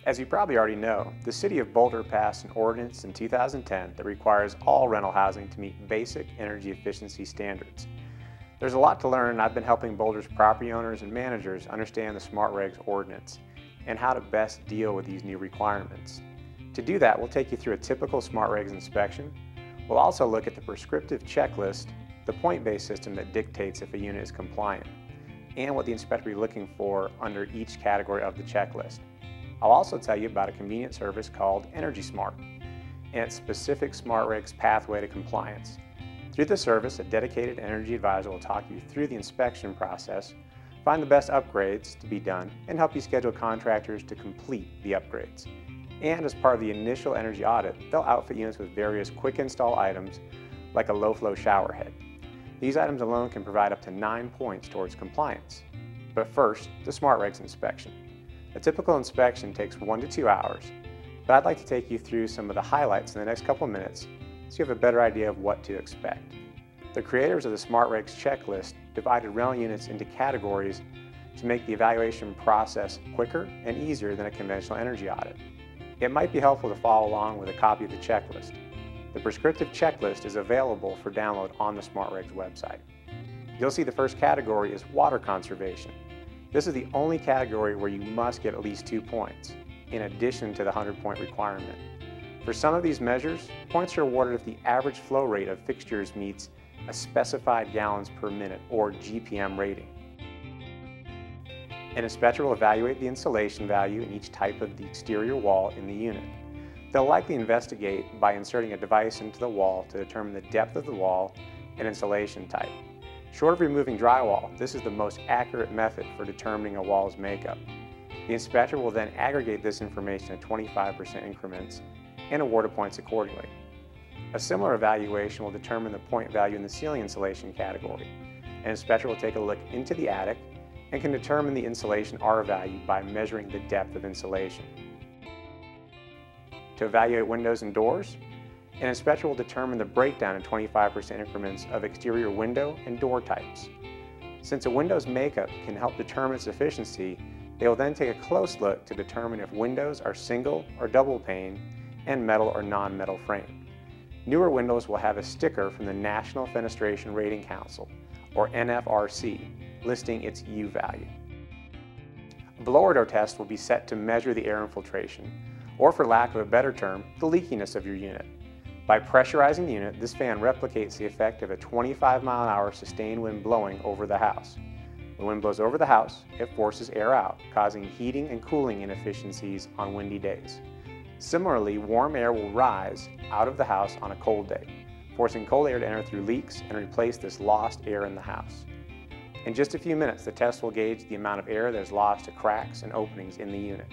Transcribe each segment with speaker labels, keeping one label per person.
Speaker 1: As you probably already know, the City of Boulder passed an ordinance in 2010 that requires all rental housing to meet basic energy efficiency standards. There's a lot to learn, and I've been helping Boulder's property owners and managers understand the Smart Regs ordinance and how to best deal with these new requirements. To do that, we'll take you through a typical Smart Regs inspection. We'll also look at the prescriptive checklist, the point-based system that dictates if a unit is compliant, and what the inspector will be looking for under each category of the checklist. I'll also tell you about a convenient service called Energy Smart and its specific Smart Regs pathway to compliance. Through the service, a dedicated energy advisor will talk you through the inspection process, find the best upgrades to be done, and help you schedule contractors to complete the upgrades. And as part of the initial energy audit, they'll outfit units with various quick install items like a low flow shower head. These items alone can provide up to 9 points towards compliance. But first, the Smart Regs inspection. A typical inspection takes 1 to 2 hours, but I'd like to take you through some of the highlights in the next couple of minutes so you have a better idea of what to expect. The creators of the Smart Regs checklist divided rental units into categories to make the evaluation process quicker and easier than a conventional energy audit. It might be helpful to follow along with a copy of the checklist. The prescriptive checklist is available for download on the Smart Regs website. You'll see the first category is water conservation. This is the only category where you must get at least 2 points, in addition to the 100-point requirement. For some of these measures, points are awarded if the average flow rate of fixtures meets a specified gallons per minute, or GPM rating. An inspector will evaluate the insulation value in each type of the exterior wall in the unit. They'll likely investigate by inserting a device into the wall to determine the depth of the wall and insulation type. Short of removing drywall, this is the most accurate method for determining a wall's makeup. The inspector will then aggregate this information in 25% increments and award the points accordingly. A similar evaluation will determine the point value in the ceiling insulation category. An inspector will take a look into the attic and can determine the insulation R value by measuring the depth of insulation. To evaluate windows and doors, an inspector will determine the breakdown in 25% increments of exterior window and door types. Since a window's makeup can help determine its efficiency, they will then take a close look to determine if windows are single or double pane and metal or non-metal frame. Newer windows will have a sticker from the National Fenestration Rating Council, or NFRC, listing its U value. A blower door test will be set to measure the air infiltration, or for lack of a better term, the leakiness of your unit. By pressurizing the unit, this fan replicates the effect of a 25-mile-an-hour sustained wind blowing over the house. When wind blows over the house, it forces air out, causing heating and cooling inefficiencies on windy days. Similarly, warm air will rise out of the house on a cold day, forcing cold air to enter through leaks and replace this lost air in the house. In just a few minutes, the test will gauge the amount of air that is lost to cracks and openings in the unit.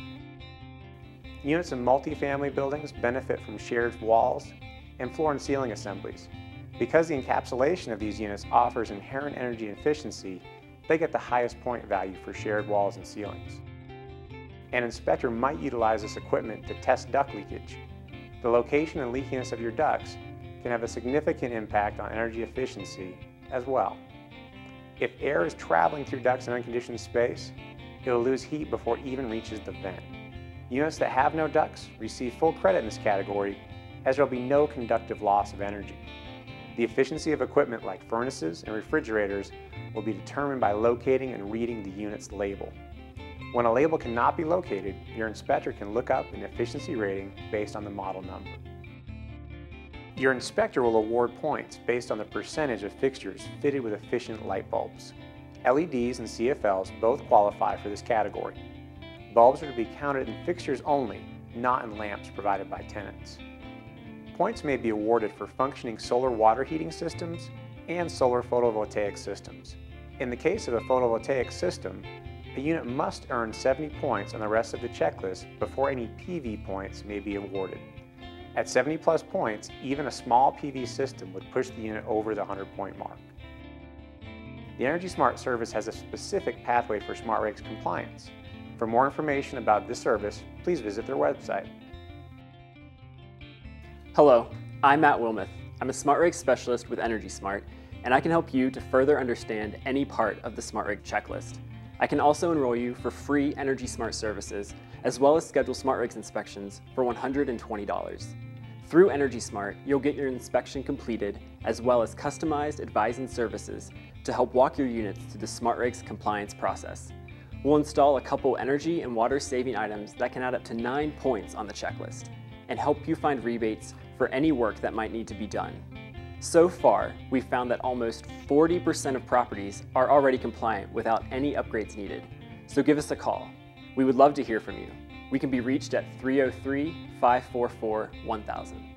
Speaker 1: Units in multifamily buildings benefit from shared walls and floor and ceiling assemblies. Because the encapsulation of these units offers inherent energy efficiency, they get the highest point value for shared walls and ceilings. An inspector might utilize this equipment to test duct leakage. The location and leakiness of your ducts can have a significant impact on energy efficiency as well. If air is traveling through ducts in unconditioned space, it will lose heat before it even reaches the vent. Units that have no ducts receive full credit in this category, as there will be no conductive loss of energy. The efficiency of equipment like furnaces and refrigerators will be determined by locating and reading the unit's label. When a label cannot be located, your inspector can look up an efficiency rating based on the model number. Your inspector will award points based on the percentage of fixtures fitted with efficient light bulbs. LEDs and CFLs both qualify for this category. Bulbs are to be counted in fixtures only, not in lamps provided by tenants. Points may be awarded for functioning solar water heating systems and solar photovoltaic systems. In the case of a photovoltaic system, a unit must earn 70 points on the rest of the checklist before any PV points may be awarded. At 70 plus points, even a small PV system would push the unit over the 100-point mark. The Energy Smart service has a specific pathway for Smart Regs compliance. For more information about this service, please visit their website.
Speaker 2: Hello, I'm Matt Wilmoth. I'm a Smart Regs specialist with Energy Smart, and I can help you to further understand any part of the Smart Reg checklist. I can also enroll you for free Energy Smart services, as well as schedule SmartRegs inspections for $120. Through Energy Smart, you'll get your inspection completed, as well as customized advising services to help walk your units through the SmartRegs compliance process. We'll install a couple energy and water saving items that can add up to 9 points on the checklist, and help you find rebates for any work that might need to be done. So far, we've found that almost 40% of properties are already compliant without any upgrades needed. So give us a call. We would love to hear from you. We can be reached at 303-544-1000.